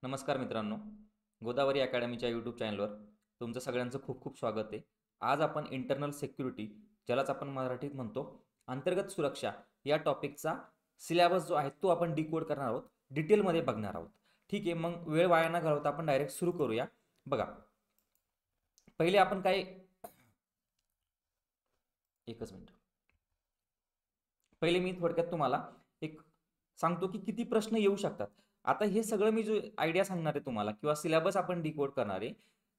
नमस्कार मित्रांनो, गोदावरी अकॅडमीच्या यूट्यूब चॅनलवर तुमचं सगळ्यांचं खूप खूप स्वागत आहे. आज आपण इंटरनल सिक्युरिटी, ज्यालाच आपण मराठीत म्हणतो अंतर्गत सुरक्षा, या टॉपिकचा सिलेबस जो आहे तो आपण डिकोड करणार आहोत, डिटेलमध्ये बघणार आहोत. ठीक आहे, मग वेळ वाया न घालवता आपण डायरेक्ट सुरू करूया. बघा, पहिले आपण काय, एकच मिनिट, पहिले मी थोडक्यात तुम्हाला एक सांगतो की किती प्रश्न येऊ शकतात. आता हे सगळं मी जो आयडिया सांगणार आहे तुम्हाला किंवा सिलेबस आपण डिकोड करणार आहे,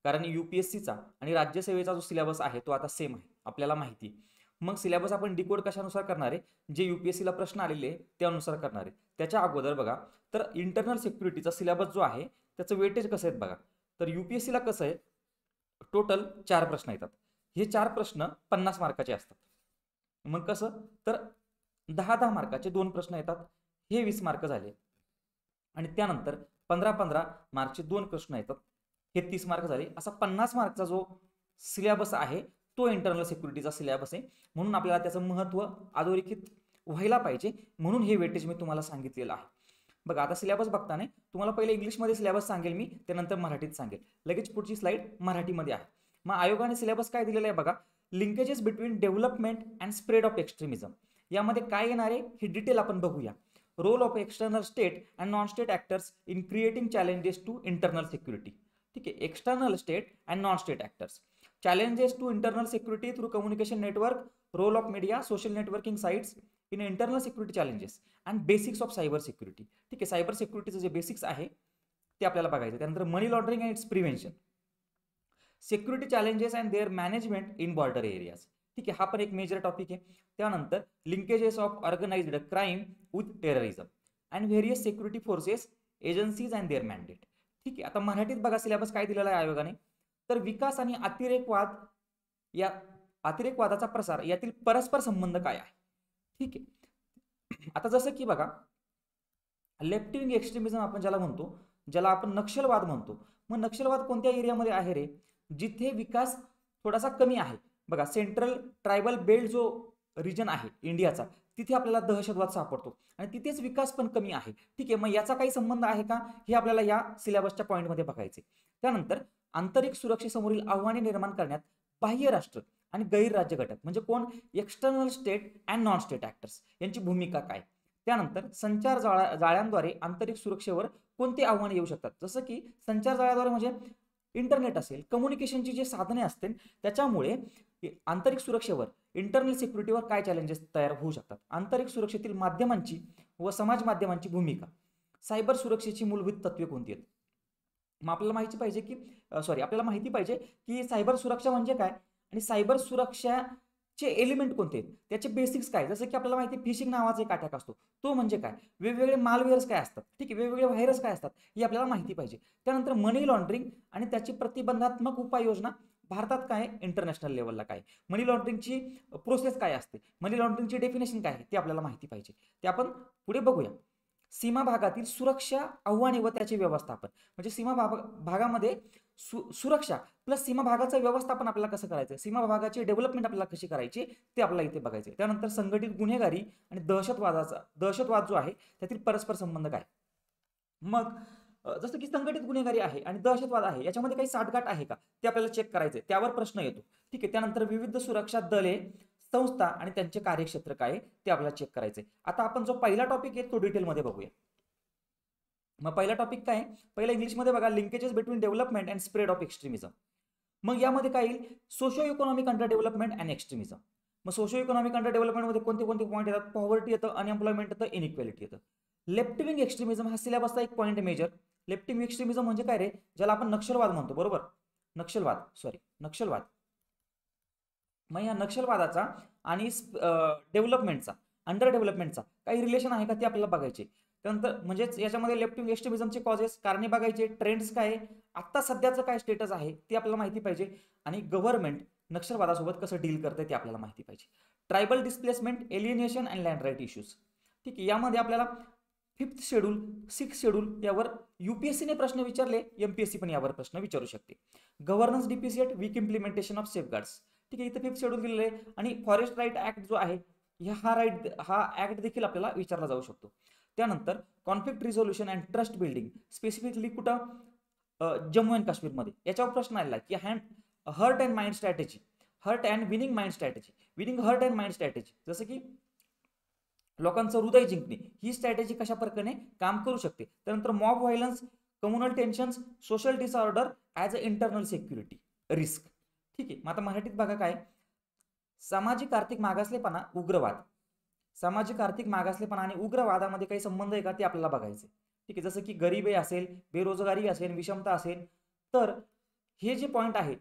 कारण यूपीएससीचा आणि राज्यसेवेचा जो सिलेबस आहे तो आता सेम आहे, आपल्याला माहिती आहे. मग सिलेबस आपण डिकोड कशानुसार करणार आहे, जे यूपीएससीला प्रश्न आलेले आहे त्यानुसार करणार आहे. त्याच्या अगोदर बघा, तर इंटरनल सिक्युरिटीचा सिलेबस जो आहे त्याचं वेटेज कसं आहे बघा. तर यूपीएससीला कसं आहे, टोटल 4 प्रश्न येतात. हे 4 प्रश्न 50 मार्काचे असतात. मग कसं, तर 10-10 मार्काचे 2 प्रश्न येतात, हे 20 मार्क झाले. आणि त्यानंतर 15-15 मार्कचे 2 प्रश्न येतात, हे 30 मार्क झाले. असा 50 मार्कचा जो सिलेबस आहे तो इंटरनल सिक्युरिटीचा सिलेबस आहे. म्हणून आपल्याला त्याचं महत्त्व अधोरेखित व्हायला पाहिजे, म्हणून हे वेटेज मी तुम्हाला सांगितलेलं आहे. बघा, आता सिलेबस बघताना तुम्हाला पहिले इंग्लिशमध्ये सिलेबस सांगेल मी, त्यानंतर मराठीत सांगेल. लगेच पुढची स्लाइड मराठीमध्ये आहे. मग आयोगाने सिलेबस काय दिलेला आहे बघा, linkages between development and spread of extremism. यामध्ये काय येणार आहे हे डिटेल आपण बघूया. Role of external state and non state actors in creating challenges to internal security. ठीक आहे, external state and non state actors, challenges to internal security through communication network, role of media, social networking sites in internal security challenges and basics of cyber security. ठीक आहे, cyber सिक्युरिटीचं जे basics आहे ते आपल्याला बघायचं. त्यानंतर money laundering and its prevention, security challenges and their management in border areas. ठीक आहे, हा पण एक मेजर टॉपिक आहे. त्यानंतर linkages of organised crime with terrorism and various security forces, agencies and their mandate. ठीक आहे, आता मराठीत बघा सिलेबस काय दिलेला आहे आयोगाने, तर विकास आणि अतिरेकवाद, या अतिरेकवादाचा प्रसार यातील परस्पर संबंध काय आहे. ठीक आहे, आता जसं की बघा, लेफ्ट विंग एक्स्ट्रीमिझम आपण ज्याला म्हणतो, ज्याला आपण नक्षलवाद म्हणतो. मग नक्षलवाद कोणत्या एरियामध्ये आहे रे, जिथे विकास थोडासा कमी आहे. बघा, सेंट्रल ट्रायबल बेल्ट जो रिजन आहे इंडियाचा, तिथे आपल्याला दहशतवाद सापडतो आणि तिथेच विकास पण कमी आहे. ठीक आहे, मग याचा काही संबंध आहे का, हे आपल्याला या सिलेबसच्या पॉईंटमध्ये बघायचे. त्यानंतर आंतरिक सुरक्षेसमोरील आव्हाने निर्माण करण्यात बाह्य राष्ट्र आणि गैरराज्य घटक म्हणजे कोण, external state and non state actors, यांची भूमिका काय. त्यानंतर संचार जाळ्यांद्वारे आंतरिक सुरक्षेवर कोणते आव्हाने येऊ शकतात. जसं की संचार जाळ्याद्वारे म्हणजे इंटरनेट असेल, कम्युनिकेशनची जे साधने असतील, त्याच्यामुळे आंतरिक सुरक्षेवर, इंटरनल सिक्युरिटीवर काय चॅलेंजेस तयार होऊ शकतात. आंतरिक सुरक्षेतील माध्यमांची व समाज माध्यमांची भूमिका, सायबर सुरक्षेची मूलभूत तत्वे कोणती आहेत. मग आपल्याला आपल्याला माहिती पाहिजे की सायबर सुरक्षा म्हणजे काय आणि सायबर सुरक्षाचे एलिमेंट कोणते आहेत, त्याचे बेसिक्स काय. जसं की आपल्याला माहिती, फिशिंग नावाचा एक अटॅक असतो, तो म्हणजे काय, वेगवेगळे मालवेअर्स काय असतात, ठीक आहे, वेगवेगळे व्हायरस काय असतात, हे आपल्याला माहिती पाहिजे. त्यानंतर मनी लॉन्ड्रिंग आणि त्याची प्रतिबंधात्मक उपाययोजना भारतात काय, इंटरनॅशनल लेवलला काय, मनी लॉन्ड्रिंगची प्रोसेस काय असते, मनी लॉन्ड्रिंगची डेफिनेशन काय आहे ते आपल्याला माहिती पाहिजे. ते आपण पुढे बघूया. सीमा भागातील सुरक्षा आव्हाने व त्याचे व्यवस्थापन, म्हणजे सीमा भागामध्ये सुरक्षा प्लस सीमा भागाचं व्यवस्थापन आपल्याला कसं करायचं, सीमा भागाची डेव्हलपमेंट आपल्याला कशी करायची ते आपल्याला इथे बघायचे. त्यानंतर संघटित गुन्हेगारी आणि दहशतवाद जो आहे त्यातील परस्पर संबंध काय. मग जसं की संघटित गुन्हेगारी आहे आणि दहशतवाद आहे, याच्यामध्ये काही साठगाठ आहे का ते आपल्याला चेक करायचे, त्यावर प्रश्न येतो. ठीक आहे, त्यानंतर विविध सुरक्षा दले, संस्था आणि त्यांचे कार्यक्षेत्र काय ते आपल्याला चेक करायचे. आता आपण जो पहिला टॉपिक आहे तो डिटेलमध्ये बघूया. मग पहिला टॉपिक काय, पहिला इंग्लिशमध्ये बघा, linkages between development and spread of extremism. मग यामध्ये काय येईल, socio economic under development and extremism. मग सोशो इकॉनॉमिक अंडर डेव्हलपमेंटमध्ये कोणते कोणते पॉईंट येतात, पॉवर्टी येतं, अनएम्प्लॉयमेंट येतं, इनइक्वॅलिटी येतं. लेफ्ट विंग एक्स्ट्रीमिझम हा सिलेबसचा एक point major. Left wing extremism म्हणजे काय रे, ज्याला आपण नक्षलवाद म्हणतो, बरोबर, नक्षलवाद. मग या नक्षलवादाचा आणि डेव्हलपमेंटचा, अंडर डेव्हलपमेंटचा काही रिलेशन आहे का ते आपल्याला बघायचे. त्यानंतर म्हणजेच याच्यामध्ये लेफ्ट विंग एक्स्ट्रीमिझमचे कॉजेस, कारणे बघायचे, ट्रेंड्स काय, आत्ता सध्याचं काय स्टेटस आहे ते आपल्याला माहिती पाहिजे, आणि गव्हर्नमेंट नक्षलवादासोबत कसं डील करते ते आपल्याला माहिती पाहिजे. Tribal displacement, alienation and land right issues. ठीक आहे, यामध्ये आपल्याला 5th शेड्यूल, 6th शेड्यूल यावर यूपीएससीने प्रश्न विचारले, एमपीएससी पण यावर प्रश्न विचारू शकते. Governance deficit, weak implementation of safeguards. ठीक आहे, इथं 5th शेड्यूल दिलेलं आहे. आणि फॉरेस्ट राईट ऍक्ट जो आहे, हा ऍक्ट देखील आपल्याला विचारला जाऊ शकतो. त्यानंतर conflict resolution and trust building, specifically कुठं जम्मू अँड काश्मीरमध्ये. याच्यावर प्रश्न आलेला की heart and mind strategy, heart and winning mind strategy, winning heart and mind strategy, जसं की लोकांचं हृदय जिंकणे, ही स्ट्रॅटेजी कशा प्रकारे काम करू शकते. त्यानंतर mob violence, communal tensions, social disorder as a internal security risk. ठीक आहे. मग आता मराठीत बघा काय, सामाजिक आर्थिक मागासलेपणा, उग्रवाद. सामाजिक आर्थिक मागासलेपणा आणि उग्रवादामध्ये काही संबंध आहे का ते आपल्याला बघायचे. ठीक आहे. जसं की गरिबी असेल, बेरोजगारी असेल, विषमता असेल, तर हे जे पॉईंट आहे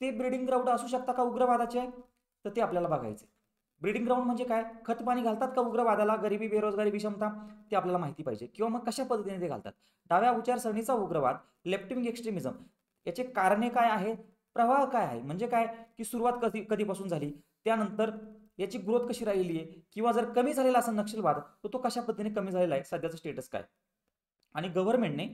ते ब्रीडिंग ग्राउंड असू शकता का उग्रवादाचे, तर ते आपल्याला बघायचे. ब्रीडिंग ग्राउंड म्हणजे काय, खत पाणी घालतात का उग्रवादाला, गरिबी, बेरोजगारी, विषमता, ते आपल्याला माहिती पाहिजे. किंवा मग कशा पद्धतीने ते घालतात. डाव्या विचारसरणीचा उग्रवाद, लेफ्ट विंग एक्स्ट्रीमिझम, याचे कारणे काय आहे, प्रवाह काय आहे, म्हणजे काय की सुरुवात कधीपासून झाली, त्यानंतर याची ग्रोथ कशी राहिली आहे, किंवा जर कमी झालेला असेल नक्षलवाद तर तो कशा पद्धतीने कमी झालेला आहे, सध्याचं स्टेटस काय. आणि गव्हर्नमेंटने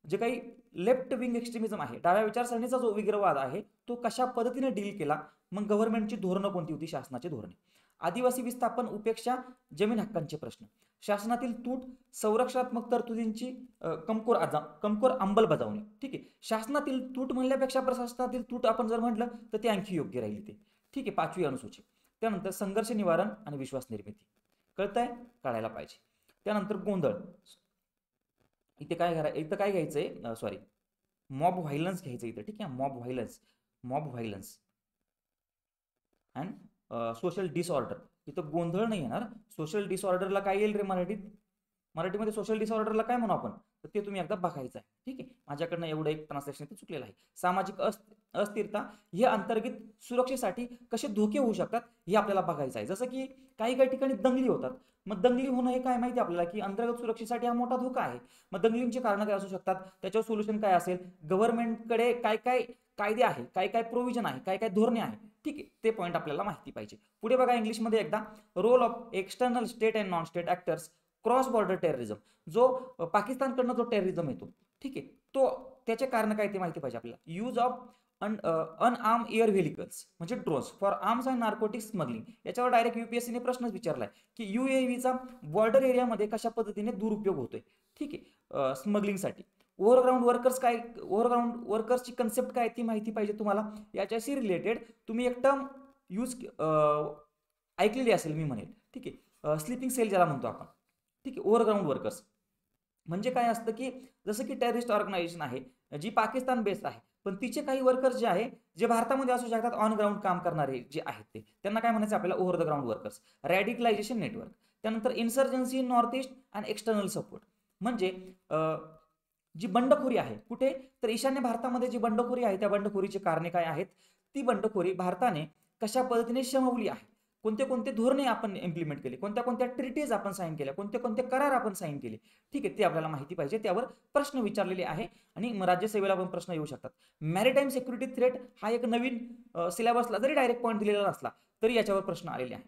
जे काही लेफ्ट विंग एक्स्ट्रीमिझम आहे, डाव्या विचारसरणीचा जो उग्रवाद आहे तो कशा पद्धतीने डील केला, मग गव्हर्नमेंटची धोरणं कोणती होती, शासनाची धोरणे. आदिवासी विस्थापन, उपेक्षा, जमीन हक्कांचे प्रश्न, शासनातील तूट, संरक्षणात्मक तरतुदींची कमकोर अंमलबजावणी. ठीक आहे. शासनातील तूट म्हणल्यापेक्षा प्रशासनातील तूट आपण जर म्हटलं तर ते आणखी योग्य राहील ते. ठीक आहे. 5वी अनुसूची. त्यानंतर संघर्ष निवारण आणि विश्वास निर्मिती. कळतंय, कळायला पाहिजे. त्यानंतर गोंधळ, इथे काय घ्यायचंय, सॉरी, मॉब व्हायलन्स घ्यायचं इथे. ठीक आहे. Mob violence and social disorder. इथं गोंधळ नाही येणार. सोशल डिसऑर्डरला काय येईल रे मराठीमध्ये सोशल डिसऑर्डरला काय म्हणू आपण, तर ते तुम्ही एकदा बघायचं आहे. ठीक आहे. माझ्याकडनं एवढं एक ट्रान्सलेशन इथे चुकलेलं आहे. सामाजिक अस्थिरता, हे अंतर्गत सुरक्षेसाठी कसे धोके होऊ शकतात हे आपल्याला बघायचं आहे. जसं की काही ठिकाणी दंगली होतात. मग दंगली होणं हे काय माहिती आपल्याला की अंतर्गत सुरक्षेसाठी हा मोठा धोका आहे. मग दंगलींची कारणं काय असू शकतात, त्याच्यावर सोल्युशन काय असेल, गव्हर्नमेंटकडे काय काय कायदे आहे, काय काय प्रोव्हिजन आहे, काय काय धोरणे आहे. ठीक आहे. ते पॉईंट आपल्याला माहिती पाहिजे. पुढे बघा इंग्लिशमध्ये एकदा, role of external state and non state actors, cross border terrorism, जो पाकिस्तानकडनं जो टेररिझम येतो. ठीक आहे. तो त्याचे कारण काय ते माहिती पाहिजे आपल्याला. यूज ऑफ अनआर्म एअर व्हेलिकल्स म्हणजे drones for arms and narcotics smuggling. याच्यावर डायरेक्ट युपीएससीने प्रश्नच विचारलाय की UAVचा बॉर्डर एरियामध्ये कशा पद्धतीने दुरुपयोग होतोय. ठीक आहे. स्मगलिंगसाठी. ओव्हरग्राऊंड वर्कर्सची कन्सेप्ट काय ती माहिती पाहिजे तुम्हाला. याच्याशी रिलेटेड तुम्ही एक टर्म ऐकलेली असेल मी म्हणेल. ठीक आहे. स्लीपिंग सेल ज्याला म्हणतो आपण. ठीक आहे. ओव्हरग्राऊंड वर्कर्स म्हणजे काय असतं की जसं की टेररिस्ट ऑर्गनायझेशन आहे जी पाकिस्तान बेस्ड आहे, पण तिचे काही वर्कर्स जे आहे जे भारतामध्ये असू शकतात, ऑन ग्राउंड काम करणारे जे आहेत ते, त्यांना काय म्हणायचं आपल्याला, over the ground workers. Radicalisation network. त्यानंतर insurgency in north east and external support, म्हणजे जी बंडखोरी आहे कुठे, तर ईशान्य भारतामध्ये जी बंडखोरी आहे त्या बंडखोरीची कारणे काय आहेत, ती बंडखोरी भारताने कशा पद्धतीने शमवली आहे, कोणते कोणते धोरणे आपण इम्प्लिमेंट केले, कोणत्या कोणत्या ट्रिटीज आपण साईन केल्या, कोणते कोणते करार आपण साईन केले. ठीक आहे. ते आपल्याला माहिती पाहिजे. त्यावर प्रश्न विचारलेले आहे आणि राज्यसेवेला पण प्रश्न येऊ शकतात. मॅरिटाईम सिक्युरिटी थ्रेट हा एक नवीन सिलेबसला जरी डायरेक्ट पॉईंट दिलेला नसला तरी याच्यावर प्रश्न आलेले आहे.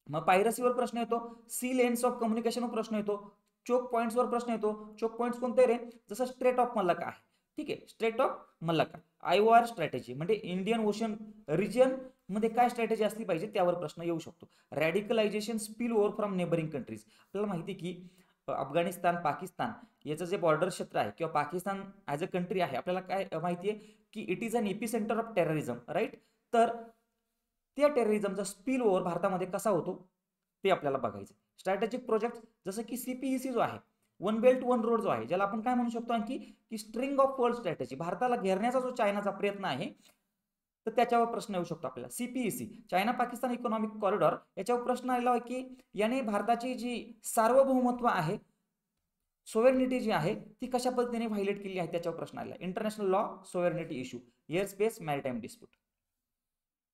मग पायरसीवर प्रश्न येतो, सी लेन्स ऑफ कम्युनिकेशनवर प्रश्न येतो, चोक पॉईंट्सवर प्रश्न येतो. चोक पॉईंट्स कोणते रे, जसं स्ट्रेट ऑफ मल्लाका आहे. ठीक आहे. Strait of Malacca. IOR strategy म्हणजे इंडियन ओशन रिजन मध्ये काय स्ट्रॅटेजी असली पाहिजे त्यावर प्रश्न येऊ शकतो. Radicalisation spill over from neighbouring countries. आपल्याला माहिती की अफगाणिस्तान, पाकिस्तान याचं जे बॉर्डर क्षेत्र आहे किंवा पाकिस्तान ॲज अ कंट्री आहे, आपल्याला काय माहिती आहे की it is an epicentre of terrorism, right. तर त्या टेररिझमचा स्पिल ओव्हर भारतामध्ये कसा होतो ते आपल्याला बघायचं. स्ट्रॅटेजिक प्रोजेक्ट जसं की CPEC जो आहे, वन बेल्ट वन रोड जो आहे, ज्याला आपण काय म्हणू शकतो आणखी की स्ट्रिंग ऑफ वर्ल्ड स्ट्रॅटेजी, भारताला घेरण्याचा जो चायनाचा प्रयत्न आहे तर त्याच्यावर प्रश्न येऊ शकतो आपल्याला. CPEC, China Pakistan economic corridor, याच्यावर प्रश्न आलेला आहे की याने भारताची जी सार्वभौमत्व आहे, सोव्हरेनिटी जी आहे ती कशा पद्धतीने व्हायलेट केली आहे त्याच्यावर प्रश्न आलेला. International law, sovereignty issue, air space, maritime dispute.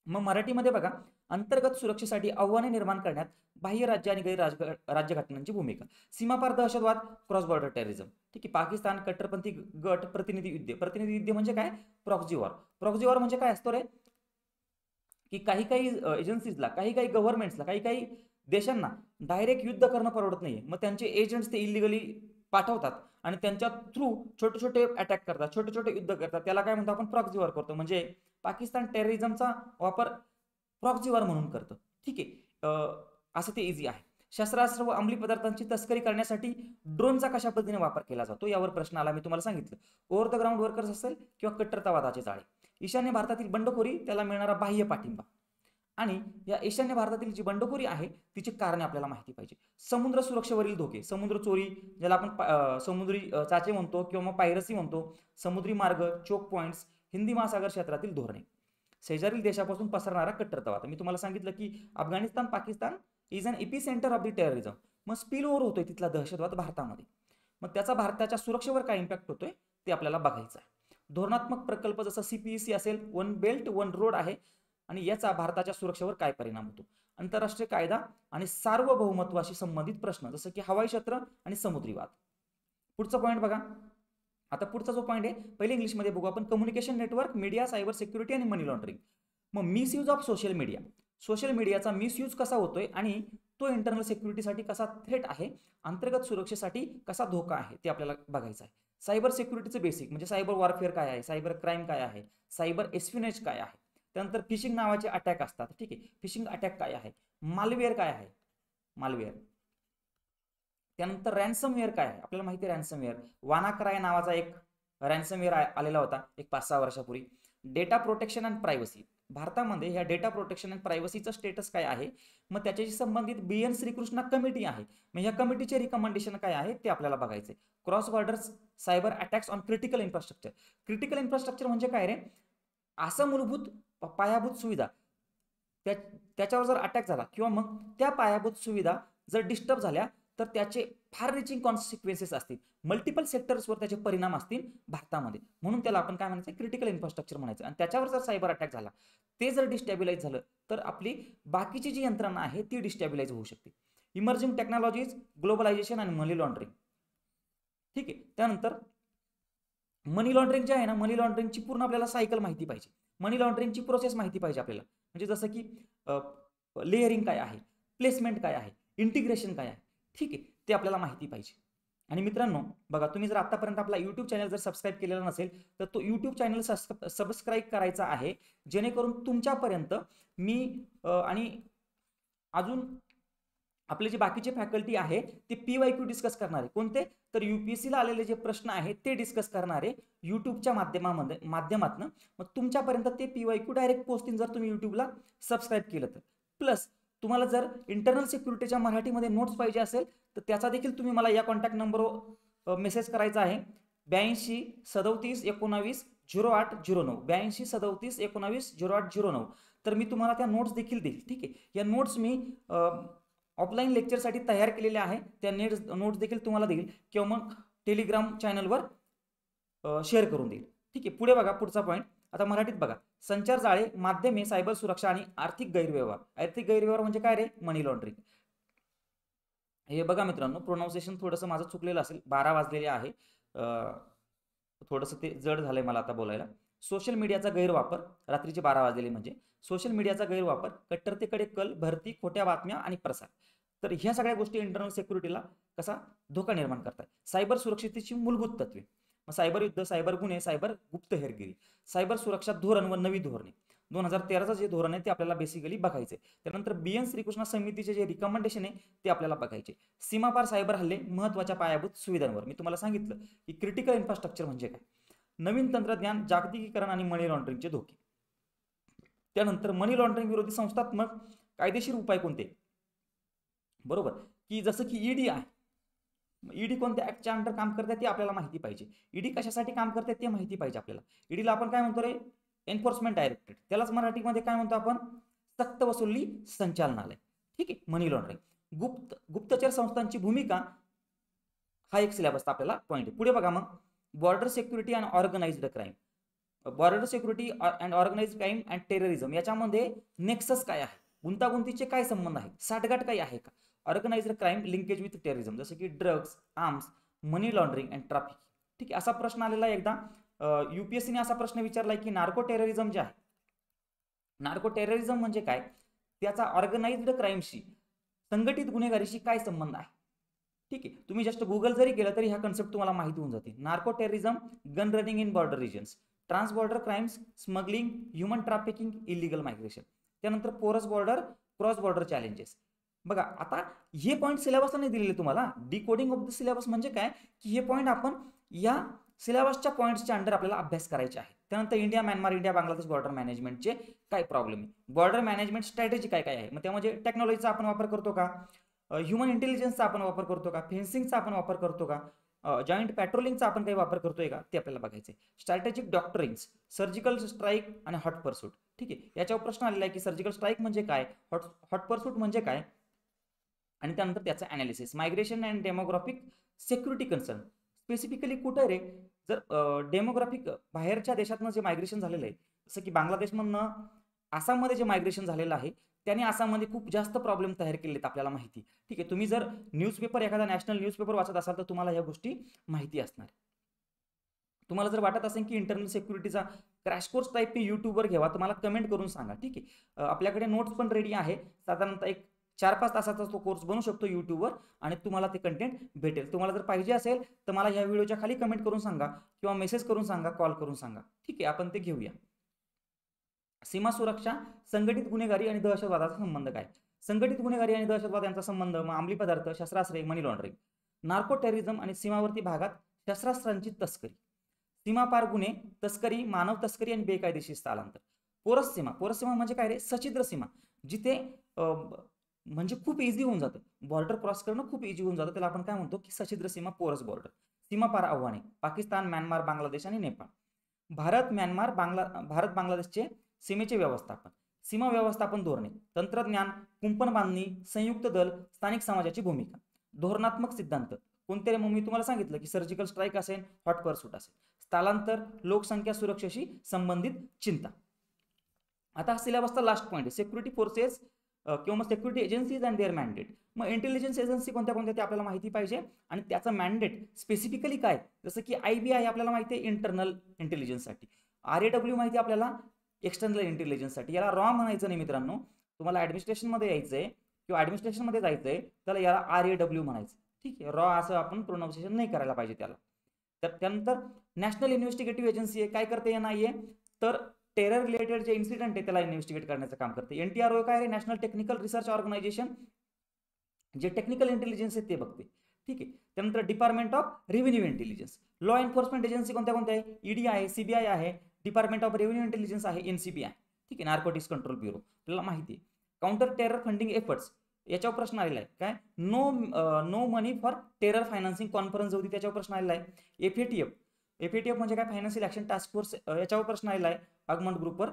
मग मराठीमध्ये बघा, अंतर्गत सुरक्षेसाठी आव्हाने निर्माण करण्यात बाह्य राज्य आणि गैर राज्यघटनांची भूमिका. सीमापार दहशतवाद, क्रॉस बॉर्डर टेररिझम. ठीक आहे. पाकिस्तान कट्टरपंथी गट, प्रतिनिधी युद्ध म्हणजे काय, प्रॉक्सी वॉर. प्रॉक्सी वॉर म्हणजे काय असतो रे, की काही काही एजन्सीजला, काही काही गव्हर्नमेंट्सला, काही काही देशांना डायरेक्ट युद्ध करणं परवडत नाही, मग त्यांचे एजंट्स ते इलिगली पाठवतात आणि त्यांच्या थ्रू छोटे छोटे अटॅक करतात, छोटे छोटे युद्ध करतात. त्याला काय म्हणतो आपण, प्रॉक्सी वॉर करतो. म्हणजे पाकिस्तान टेररिझमचा वापर प्रॉक्सी वॉर म्हणून करतं. ठीक आहे. असं ते इझी आहे. शस्त्रास्त्र व अंमली पदार्थांची तस्करी करण्यासाठी ड्रोनचा कशा पद्धतीने वापर केला जातो यावर प्रश्न आला. मी तुम्हाला सांगितलं ओव्हर द ग्राउंड वर्कर्स असेल किंवा कट्टरतावादाचे जाळे. ईशान्य भारतातील बंडखोरी त्याला मिळणारा बाह्य पाठिंबा आणि या ईशान्य भारतातील जी बंडखोरी आहे तिची कारणे आपल्याला माहिती पाहिजे. समुद्र सुरक्षेवरील धोके, समुद्र चोरी ज्याला आपण समुद्री चाचे म्हणतो किंवा मग पायरसी म्हणतो, समुद्री मार्ग, चोक पॉइंट्स, हिंदी महासागर क्षेत्रातील धोरणे, शेजारील देशापासून पसरणारा कट्टरतावाद. मी तुम्हाला सांगितलं की Afghanistan Pakistan is an epicentre of the terrorism. मग स्पिल ओव्हर होतोय तिथला दहशतवाद भारतामध्ये, मग त्याचा भारताच्या सुरक्षेवर काय इम्पॅक्ट होतोय ते आपल्याला बघायचं आहे. धोरणात्मक प्रकल्प जसं CPEC असेल, वन बेल्ट वन रोड आहे आणि याचा भारताच्या सुरक्षेवर काय परिणाम होतो. आंतरराष्ट्रीय कायदा आणि सार्वभौमत्वाशी संबंधित प्रश्न जसं की हवाई क्षेत्र आणि समुद्री वाद. पुढचा पॉईंट बघा. आता पुढचा जो पॉईंट आहे पहिले इंग्लिशमध्ये बघू आपण. Communication network, media, cyber security आणि मनी लॉन्ड्रिंग. मग misuse of social media, social मीडियाचा मिसयूज कसा होतोय आणि तो इंटरनल सिक्युरिटीसाठी कसा थ्रेट आहे, अंतर्गत सुरक्षेसाठी कसा धोका आहे ते आपल्याला बघायचं आहे. सायबर सिक्युरिटीचं बेसिक म्हणजे सायबर वॉरफेअर काय आहे, सायबर क्राईम काय आहे, सायबर एस्पिनेज काय आहे, त्यानंतर फिशिंग नावाचे अटॅक असतात. ठीक आहे, फिशिंग अटॅक काय आहे, मालवेअर काय आहे, मालवेअर, त्यानंतर रॅन्समवेअर काय आहे आपल्याला माहिती आहे. रॅन्समवेअर, वानाक्राय नावाचा एक रॅन्समवेअर आलेला होता एक 5-6 वर्षापूर्वी. डेटा प्रोटेक्शन अँड प्रायव्हसी, भारतामध्ये ह्या डेटा प्रोटेक्शन अँड प्रायव्हसीचं स्टेटस काय आहे, मग त्याच्याशी संबंधित BN श्रीकृष्णा कमिटी आहे, मग ह्या कमिटीचे रिकमेंडेशन काय आहे ते आपल्याला बघायचे. Cross borders cyber attacks on critical infrastructure. Critical infrastructure म्हणजे काय रे, असं मूलभूत पायाभूत सुविधा त्याच्यावर जर अटॅक झाला किंवा मग त्या पायाभूत सुविधा जर डिस्टर्ब झाल्या तर त्याचे फार रिचिंग कॉन्सिक्वेन्सेस असतील, मल्टिपल सेक्टर्सवर त्याचे परिणाम असतील भारतामध्ये, म्हणून त्याला आपण काय म्हणायचं, क्रिटिकल इन्फ्रास्ट्रक्चर म्हणायचं. आणि त्याच्यावर जर सायबर अटॅक झाला, ते जर डिस्टॅबिलाइज झालं तर आपली बाकीची जी यंत्रणा आहे ती डिस्टॅबिलाइज होऊ शकते. इमर्जिंग टेक्नॉलॉजीज, ग्लोबलायझेशन आणि मनी लॉन्ड्रिंग. ठीक आहे, त्यानंतर मनी लॉन्ड्रिंग जे आहे ना, मनी लॉन्ड्रिंगची पूर्ण आपल्याला सायकल माहिती पाहिजे, मनी लॉन्ड्रिंगची प्रोसेस माहिती पाहिजे आपल्याला. म्हणजे जसं की लेअरिंग काय आहे, प्लेसमेंट काय आहे, इंटिग्रेशन काय आहे, ठीक आहे, ते आपल्याला माहिती पाहिजे. आणि मित्रांनो बघा, तुम्ही जर आतापर्यंत आपला यूट्यूब चॅनल जर सबस्क्राईब केलेला नसेल तर तो यूट्यूब चॅनल सबस्क्राईब करायचा आहे, जेणेकरून तुमच्यापर्यंत मी आणि अजून आपले जे बाकीचे फॅकल्टी आहे ते PYQ डिस्कस करणारे. कोणते तर UPSC ला आलेले जे प्रश्न आहेत ते डिस्कस करणारे यूट्यूबच्या माध्यमातून. मग तुमच्यापर्यंत ते PYQ डायरेक्ट पोस्टिंग जर तुम्ही यूट्यूबला सबस्क्राईब केलं तर. प्लस तुम्हाला जर इंटरनल सिक्युरिटीच्या मराठीमध्ये नोट्स पाहिजे असेल तर त्याचा देखील तुम्ही मला या कॉन्टॅक्ट नंबरवर मेसेज करायचा आहे. 82 37 19 08 09, 82 37 19 08 09. तर मी तुम्हाला त्या नोट्स देखील देईल. ठीक आहे, या नोट्स मी ऑफलाईन लेक्चरसाठी तयार केलेले आहे, त्या नोट्स देखील तुम्हाला देईल किंवा मग टेलिग्राम चॅनलवर शेअर करून देईल. ठीक आहे, पुढे बघा पुढचा पॉईंट. आता मराठीत बघा, संचार जाळे, माध्यमे, सायबर सुरक्षा आणि आर्थिक गैरव्यवहार. आर्थिक गैरव्यवहार म्हणजे काय रे, मनी लॉन्ड्रिंग. हे बघा मित्रांनो, प्रोनाऊन्सिएशन थोडंसं माझं चुकलेलं असेल, 12 वाजलेले आहे, थोडंसं ते जड झालंय मला आता बोलायला. सोशल मीडियाचा गैरवापर, रात्रीचे 12 वाजलेले म्हणजे सोशल मीडियाचा गैरवापर, कट्टरतेकडे कल, भरती, खोट्या बातम्या आणि प्रसार. तर ह्या सगळ्या गोष्टी इंटरनल सिक्युरिटीला कसा धोका निर्माण करतात. सायबर सुरक्षिततेची मूलभूत तत्वे, मग सायबर युद्ध, सायबर गुन्हे, सायबर गुप्तहेरगिरी, सायबर सुरक्षा धोरण व नवी धोरणे. 2013चं जे धोरण आहे ते आपल्याला बेसिकली बघायचे. त्यानंतर BN श्रीकृष्णा समितीचे जे रिकमेंडेशन आहे ते आपल्याला बघायचे. सीमापार सायबर हल्ले, महत्त्वाच्या पायाभूत सुविधांवर. मी तुम्हाला सांगितलं की क्रिटिकल इन्फ्रास्ट्रक्चर म्हणजे काय. नवीन तंत्रज्ञान, जागतिकीकरण आणि मनी लॉन्ड्रिंगचे धोके. त्यानंतर मनी लॉन्ड्रिंग विरोधी संस्थात्मक कायदेशीर उपाय कोणते, बरोबर, की जसं की ED आहे. ED कोणत्या ऍक्टच्या अंडर काम करते ते आपल्याला माहिती पाहिजे. ED कशासाठी काम करते ते माहिती पाहिजे आपल्याला. EDला आपण काय म्हणतो रे, एन्फोर्समेंट डायरेक्टरेट, त्यालाच मराठीमध्ये काय म्हणतो आपण, सक्त वसुली संचालनालय. ठीक आहे, मनी लॉन्ड्रिंग. गुप्तचर संस्थांची भूमिका हा एक सिलेबसचा आपल्याला पॉईंट आहे. पुढे बघा मग, border security and organised crime. Border security and organised crime and terrorism याच्यामध्ये नेक्सस काय आहे, गुंतागुंतीचे काय संबंध आहे, साठगाठ काही आहे का. Organised crime linkage with terrorism, जसं की drugs, arms, money laundering and traffic. ठीक आहे, असा प्रश्न आलेला आहे एकदा. UPSCने असा प्रश्न विचारलाय की नार्को टेररिझम जे आहे, नार्को टेररिझम म्हणजे काय, त्याचा ऑर्गनाइज्ड क्राईमशी, संघटित गुन्हेगारीशी काय संबंध आहे. ठीक आहे, तुम्ही जस्ट गुगल जरी केलं तरी ह्या कन्सेप्ट तुम्हाला माहिती होऊन जाते. Narco terrorism, gun running in border regions, transborder crimes, smuggling, human trafficking, illegal migration. त्यानंतर porous border, cross border challenges. बघा आता हे पॉईंट सिलेबसला नाही दिलेले तुम्हाला. डिकोडिंग ऑफ द सिलेबस म्हणजे काय की हे पॉईंट आपण या सिलेबसच्या पॉईंट्सच्या अंडर आपल्याला अभ्यास करायचे आहे. त्यानंतर India Myanmar India Bangladesh border मॅनेजमेंटचे काय प्रॉब्लेम आहे, बॉर्डर मॅनेजमेंट स्ट्रॅटेजी काय काय आहे, मग त्यामध्ये टेक्नॉलॉजीचा आपण वापर करतो का, ह्युमन इंटेलिजन्सचा आपण वापर करतो का, फेन्सिंगचा आपण वापर करतो का, जॉईंट पेट्रोलिंगचा आपण काही वापर करतोय का, ते आपल्याला बघायचं आहे. स्ट्रॅटेजिक डॉक्टरिन्स, सर्जिकल स्ट्राईक आणि हॉट परसूट. ठीक आहे, याच्यावर प्रश्न आलेला आहे की सर्जिकल स्ट्राईक म्हणजे काय, हॉट परसूट म्हणजे काय, आणि त्यानंतर त्याचं analysis. Migration and demographic security concern specifically कुठं रे, जर डेमोग्राफिक बाहेरच्या देशातनं जे मायग्रेशन झालेलं आहे, जसं की बांगलादेशमधनं आसाममध्ये जे मायग्रेशन झालेलं आहे त्याने आसाममध्ये खूप जास्त प्रॉब्लेम तयार केले आहेत आपल्याला माहिती. ठीक आहे, तुम्ही जर न्यूजपेपर एखादा नॅशनल न्यूजपेपर वाचत असाल तर तुम्हाला ह्या गोष्टी माहिती असणार. तुम्हाला जर वाटत असेल की इंटरनल सिक्युरिटीचा क्रॅश कोर्स टाईप मी यूट्यूबवर घ्यावा तर मला कमेंट करून सांगा. ठीक आहे, आपल्याकडे नोट्स पण रेडी आहे. साधारणतः एक 4-5 तासाचा तो कोर्स बनू शकतो यूट्यूबवर आणि तुम्हाला ते कंटेंट भेटेल. तुम्हाला जर पाहिजे असेल तर मला ह्या व्हिडिओच्या खाली कमेंट करून सांगा किंवा मेसेज करून सांगा, कॉल करून सांगा. ठीक आहे, आपण ते घेऊया. सीमा सुरक्षा, संघटित गुन्हेगारी आणि दहशतवादाचा संबंध काय. संघटित गुन्हेगारी आणि दहशतवाद यांचा संबंध अंमली पदार्थ, शस्त्रास्त्रे, मनी लॉन्ड्रिंग, नार्को टेररिझम आणि सीमावर्ती भागात शस्त्रास्त्रांची तस्करी, सीमापार गुन्हे, तस्करी, मानव तस्करी आणि बेकायदेशीर स्थलांतर. पोरस सीमा, पोरस सीमा म्हणजे काय रे, सछिद्र सीमा, जिथे म्हणजे खूप इझी होऊन जातं, बॉर्डर क्रॉस करणं खूप इझी होऊन जातं, त्याला आपण काय म्हणतो की सछिद्र सीमा, पोरस बॉर्डर. सीमापार आव्हाने, पाकिस्तान, म्यानमार, बांगलादेश आणि नेपाळ. भारत म्यानमार भारत बांगलादेशचे सीमेचे व्यवस्थापन, सीमा व्यवस्थापन धोरणे, तंत्रज्ञान, कुंपण बांधणी, संयुक्त दल, स्थानिक समाजाची भूमिका. धोरणात्मक सिद्धांत कोणते, मग मी तुम्हाला सांगितलं की सर्जिकल स्ट्राईक असेल, हॉट परसूट असेल. स्थलांतर, लोकसंख्या सुरक्षेशी संबंधित चिंता. आता हा सिलेबसचा लास्ट पॉईंट आहे, सिक्युरिटी फोर्सेस किंवा मग security agencies and their mandate. मग इंटेलिजन्स एजन्सी कोणत्या कोणत्या ते आपल्याला माहिती पाहिजे आणि त्याचं मॅन्डेट स्पेसिफिकली काय, जसं की IB आपल्याला माहिती आहे इंटरनल इंटेलिजन्ससाठी, RAW माहिती आपल्याला एक्सटर्नल इंटेलिजन्ससाठी. याला रॉ म्हणायचं नाही मित्रांनो, तुम्हाला ऍडमिनिस्ट्रेशनमध्ये यायचंय किंवा ऍडमिनिस्ट्रेशनमध्ये जायचंय त्याला याला RAW म्हणायचं. ठीक आहे, रॉ असं आपण प्रोनाऊन्सिएशन नाही करायला पाहिजे त्याला. तर त्यानंतर नॅशनल इन्व्हेस्टिगेटिव्ह एजन्सी आहे, काय करते NIA, तर टेरर रिलेटेड जे इन्सिडेंट आहे त्याला इन्व्हेस्टिगेट करण्याचं काम करते. NTRO काय आहे, नॅशनल टेक्निकल रिसर्च ऑर्गनायझेशन, जे टेक्निकल इंटेलिजन्स आहे ते बघते. ठीक आहे, त्यानंतर department of revenue intelligence. Law enforcement agency कोणत्या कोणत्या आहे, ED आहे, CBI आहे, डिपार्टमेंट ऑफ रेव्हेन्यू इंटेलिजन्स आहे, NCB आहे. ठीक आहे, नार्कोटिक्स कंट्रोल ब्युरो, आपल्याला माहिती आहे. काउंटर टेरर फंडिंग एफर्ट्स, याच्यावर प्रश्न आलेला आहे काय, no money for terror financing conference होती, त्याच्यावर प्रश्न आलेला आहे. FATF म्हणजे काय, फायनान्शियल ॲक्शन टास्क फोर्स, याच्यावर प्रश्न आलेला आहे. अगमंट ग्रुपवर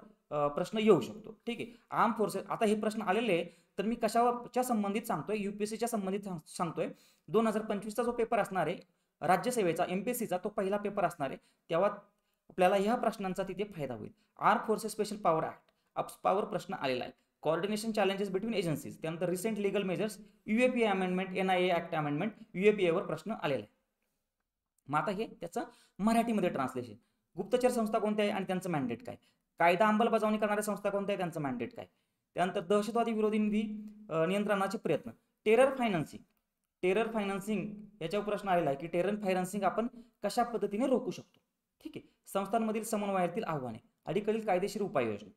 प्रश्न येऊ शकतो. ठीक आहे, आर्म फोर्सेस, आता हे प्रश्न आलेले आहे तर मी कशावरच्या संबंधित सांगतोय, UPSCच्या संबंधित सांगतोय. 2025चा जो पेपर असणार आहे राज्यसेवेचा, MPSCचा, तो पहिला पेपर असणार आहे, तेव्हा आपल्याला ह्या प्रश्नांचा तिथे फायदा होईल. Arm forces special power act, अप्सपावर प्रश्न आलेला आहे. कोऑर्डिनेशन चॅलेंजेस बिटवीन एजन्सीज, त्यानंतर recent legal measures, UAPA amendment, NIA act amendment, UAPA वर प्रश्न आलेला आहे. मग आता हे त्याचं मराठीमध्ये ट्रान्सलेशन. गुप्तचर संस्था कोणत्या आहे आणि त्यांचं मॅन्डेट काय, कायदा अंमलबजावणी करणाऱ्या संस्था कोणत्या आहे, त्यांचं मॅन्डेट काय. त्यानंतर दहशतवादी विरोधी निधी नियंत्रणाचे प्रयत्न, टेरर फायनान्सिंग याच्यावर प्रश्न आलेला आहे की टेरर फायनान्सिंग आपण कशा पद्धतीने रोखू शकतो. ठीक आहे, संस्थांमधील समन्वयातील आव्हाने, अलीकडील कायदेशीर उपाययोजना.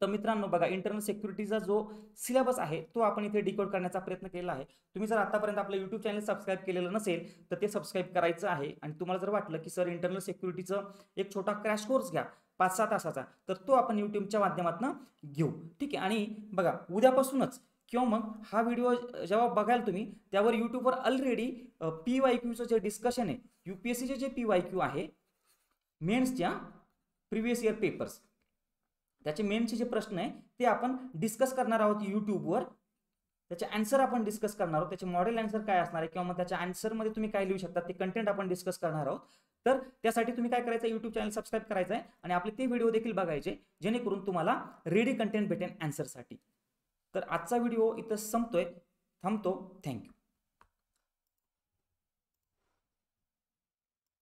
तर मित्रांनो बघा, इंटरनल सिक्युरिटीचा जो सिलेबस आहे तो आपण इथे डिकोड करण्याचा प्रयत्न केला आहे. तुम्ही जर आतापर्यंत आपलं YouTube चॅनल सबस्क्राईब केलेलं नसेल तर ते सबस्क्राईब करायचं आहे. आणि तुम्हाला जर वाटलं की सर इंटरनल सिक्युरिटीचं एक छोटा क्रॅश कोर्स घ्या 5-6 तासाचा, तर तो आपण YouTubeच्या माध्यमातून घेऊ. ठीक आहे, आणि बघा उद्यापासूनच किंवा मग हा व्हिडिओ जेव्हा बघाल तुम्ही त्यावर YouTubeवर ऑलरेडी PYQचं जे डिस्कशन आहे, UPSCचे जे PYQ आहे मेन्सच्या प्रिव्हियस इयर पेपर्स, त्याचे मेनचे जे प्रश्न आहे ते आपण डिस्कस करणार आहोत यूट्यूबवर. त्याचे आन्सर आपण डिस्कस करणार आहोत, त्याचे मॉडेल आन्सर काय असणार आहे किंवा मग त्याच्या आन्सरमध्ये तुम्ही काय लिहू शकता ते कंटेंट आपण डिस्कस करणार आहोत. तर त्यासाठी तुम्ही काय करायचं, YouTube चॅनल सबस्क्राईब करायचं आहे आणि आपले ते व्हिडिओ देखील बघायचे जेणेकरून तुम्हाला रेडी कंटेंट भेटेल आन्सरसाठी. तर आजचा व्हिडिओ इथं संपतोय, थांबतो. थँक्यू.